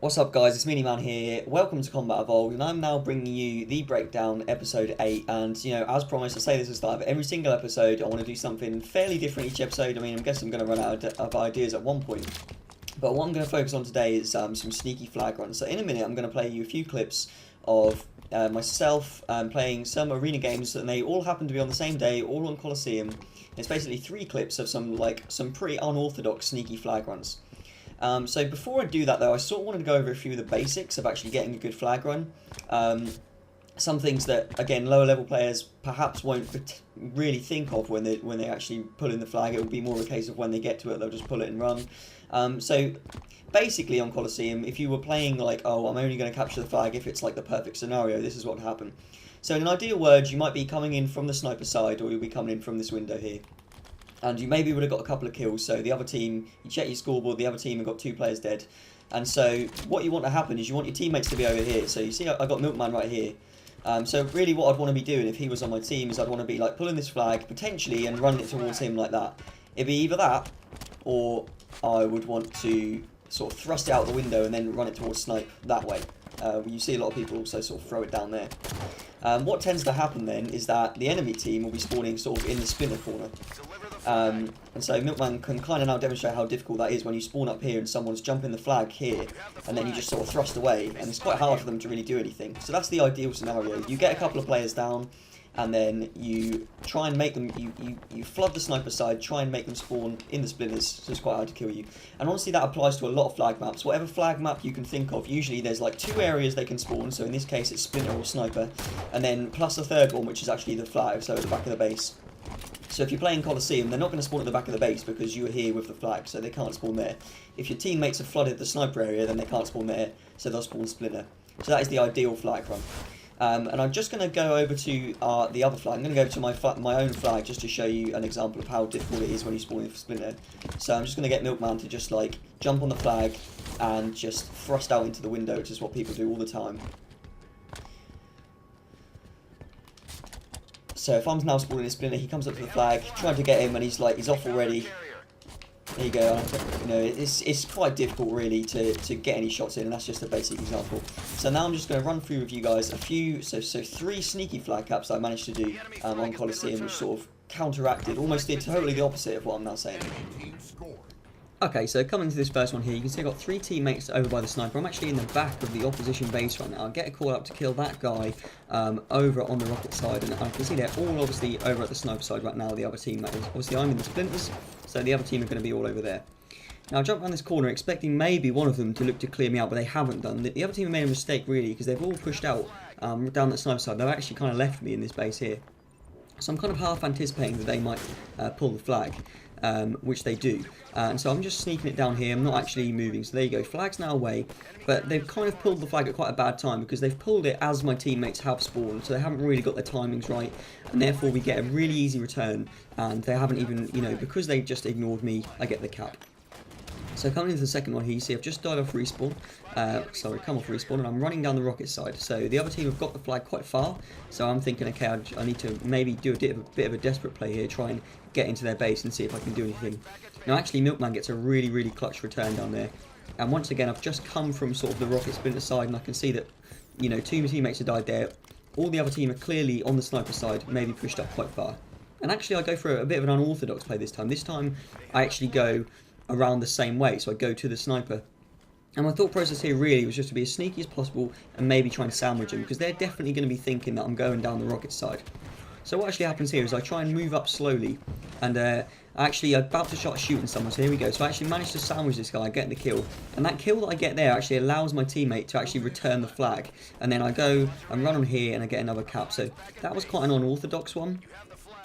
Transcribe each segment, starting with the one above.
What's up guys, it's Mini Man here, welcome to Combat Evolved, and I'm now bringing you the breakdown, episode 8, and as promised, I say this at the start of every single episode, I want to do something fairly different each episode. I mean, I'm guessing I'm going to run out of ideas at one point, but what I'm going to focus on today is some sneaky flag runs. So in a minute, I'm going to play you a few clips of myself playing some arena games, and they all happen to be on the same day, all on Coliseum. It's basically 3 clips of some pretty unorthodox sneaky flag runs. So before I do that though, I sort of wanted to go over a few of the basics of actually getting a good flag run. Some things that, again, lower level players perhaps won't really think of when they actually pull in the flag. It will be more of a case of when they get to it, they'll just pull it and run. So basically on Coliseum, if you were playing like, oh, I'm only going to capture the flag if it's like the perfect scenario, this is what would happen. So in an ideal world, you might be coming in from the sniper side, or you'll be coming in from this window here. And you maybe would have got a couple of kills, so the other team, you check your scoreboard, the other team have got 2 players dead. And so what you want to happen is you want your teammates to be over here. So you see I got Milkman right here. So really what I'd want to be doing if he was on my team is I'd want to be like pulling this flag, potentially, and running it towards him like that. It'd be either that, or I would want to sort of thrust it out the window and then run it towards Snipe that way. You see a lot of people also sort of throw it down there. What tends to happen then is that the enemy team will be spawning sort of in the spinner corner. And so Milkman can kind of now demonstrate how difficult that is when you spawn up here and someone's jumping the flag here, and then you just sort of thrust away, and it's quite hard for them to really do anything. So that's the ideal scenario. You get a couple of players down, and then you try and make them, you flood the sniper side, try and make them spawn in the splinters, so it's quite hard to kill you. And honestly, that applies to a lot of flag maps. Whatever flag map you can think of, usually there's like 2 areas they can spawn, so in this case it's splinter or sniper, and then plus a third one, which is actually the flag, so at the back of the base. So if you're playing Coliseum, they're not going to spawn at the back of the base because you are here with the flag, so they can't spawn there. If your teammates have flooded the sniper area, then they can't spawn there, so they'll spawn splinter. So that is the ideal flag run. And I'm just going to go over to the other flag. I'm going to go over to my own flag just to show you an example of how difficult it is when you spawn in splinter. So I'm just going to get Milkman to just like jump on the flag and just thrust out into the window, which is what people do all the time. So if I'm now spawning a splinter, he comes up to the flag, trying to get him, and he's off already. There you go. It's quite difficult really to get any shots in, and that's just a basic example. So now I'm just going to run through with you guys a few, so 3 sneaky flag caps that I managed to do on Coliseum, which sort of counteracted, almost did totally the opposite of what I'm now saying. Okay, so coming to this first one here, you can see I've got 3 teammates over by the sniper. I'm actually in the back of the opposition base right now. I'll get a call up to kill that guy over on the rocket side, and I can see they're all obviously over at the sniper side right now, the other team that is. Obviously I'm in the splinters, so the other team are going to be all over there. Now I jump around this corner expecting maybe one of them to look to clear me out, but they haven't done. The other team have made a mistake really, because they've all pushed out down the sniper side. They've actually kind of left me in this base here. So I'm kind of half anticipating that they might pull the flag. Which they do, and so I'm just sneaking it down here. I'm not actually moving, so there you go, flag's now away, but they've kind of pulled the flag at quite a bad time because they've pulled it as my teammates have spawned, so they haven't really got their timings right, and therefore we get a really easy return, and they haven't even, because they just ignored me, I get the cap. So coming into the second one here, you see I've just died off respawn, come off respawn, and I'm running down the rocket side. So the other team have got the flag quite far, so I'm thinking, okay, I need to maybe do a bit of a desperate play here, try and get into their base and see if I can do anything. Now actually Milkman gets a really clutch return down there, and once again I've just come from sort of the rocket splinter side, and I can see that, 2 teammates have died there. All the other team are clearly on the sniper side, maybe pushed up quite far. And actually I go for a bit of an unorthodox play this time. This time I actually go around the same way, so I go to the sniper. And my thought process here really was just to be as sneaky as possible and maybe try and sandwich them, because they're definitely going to be thinking that I'm going down the rocket side. So what actually happens here is I try and move up slowly, and actually I'm about to start shooting someone, so here we go. So I actually managed to sandwich this guy, get the kill, and that kill that I get there actually allows my teammate to actually return the flag, and then I go and run on here and I get another cap. So that was quite an unorthodox one.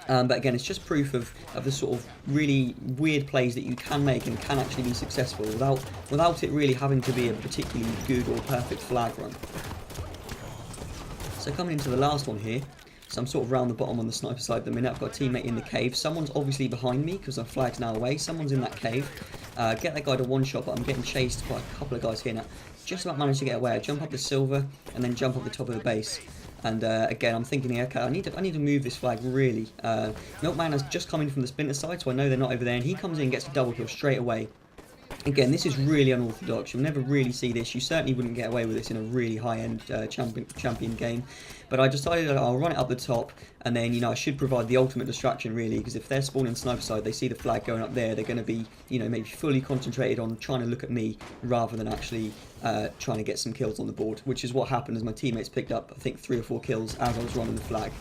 But again, it's just proof of the sort of really weird plays that you can make and can actually be successful without it really having to be a particularly good or perfect flag run. So coming into the last one here, so I'm sort of round the bottom on the sniper side at the minute. I've got a teammate in the cave. Someone's obviously behind me because our flag's now away. Someone's in that cave. Get that guy to one shot, but I'm getting chased by a couple of guys here now. Just about managed to get away. I jump up the silver and then jump up the top of the base. And again, I'm thinking, okay, I need to move this flag really. Milkman has just come in from the splinter side, so I know they're not over there, and he comes in and gets a double kill straight away. Again, this is really unorthodox. You'll never really see this. You certainly wouldn't get away with this in a really high-end champion game. But I decided that I'll run it up the top, and then, I should provide the ultimate distraction, really, because if they're spawning sniper side, they see the flag going up there, they're going to be, maybe fully concentrated on trying to look at me rather than actually trying to get some kills on the board, which is what happened as my teammates picked up, I think, 3 or 4 kills as I was running the flag.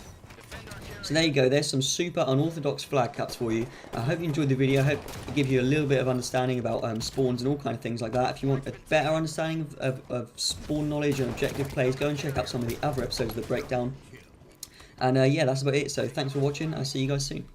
So there you go, there's some super unorthodox flag caps for you. I hope you enjoyed the video. I hope it gives you a little bit of understanding about spawns and all kind of things like that. If you want a better understanding of spawn knowledge and objective plays, go and check out some of the other episodes of the breakdown. And yeah, that's about it. So thanks for watching. I'll see you guys soon.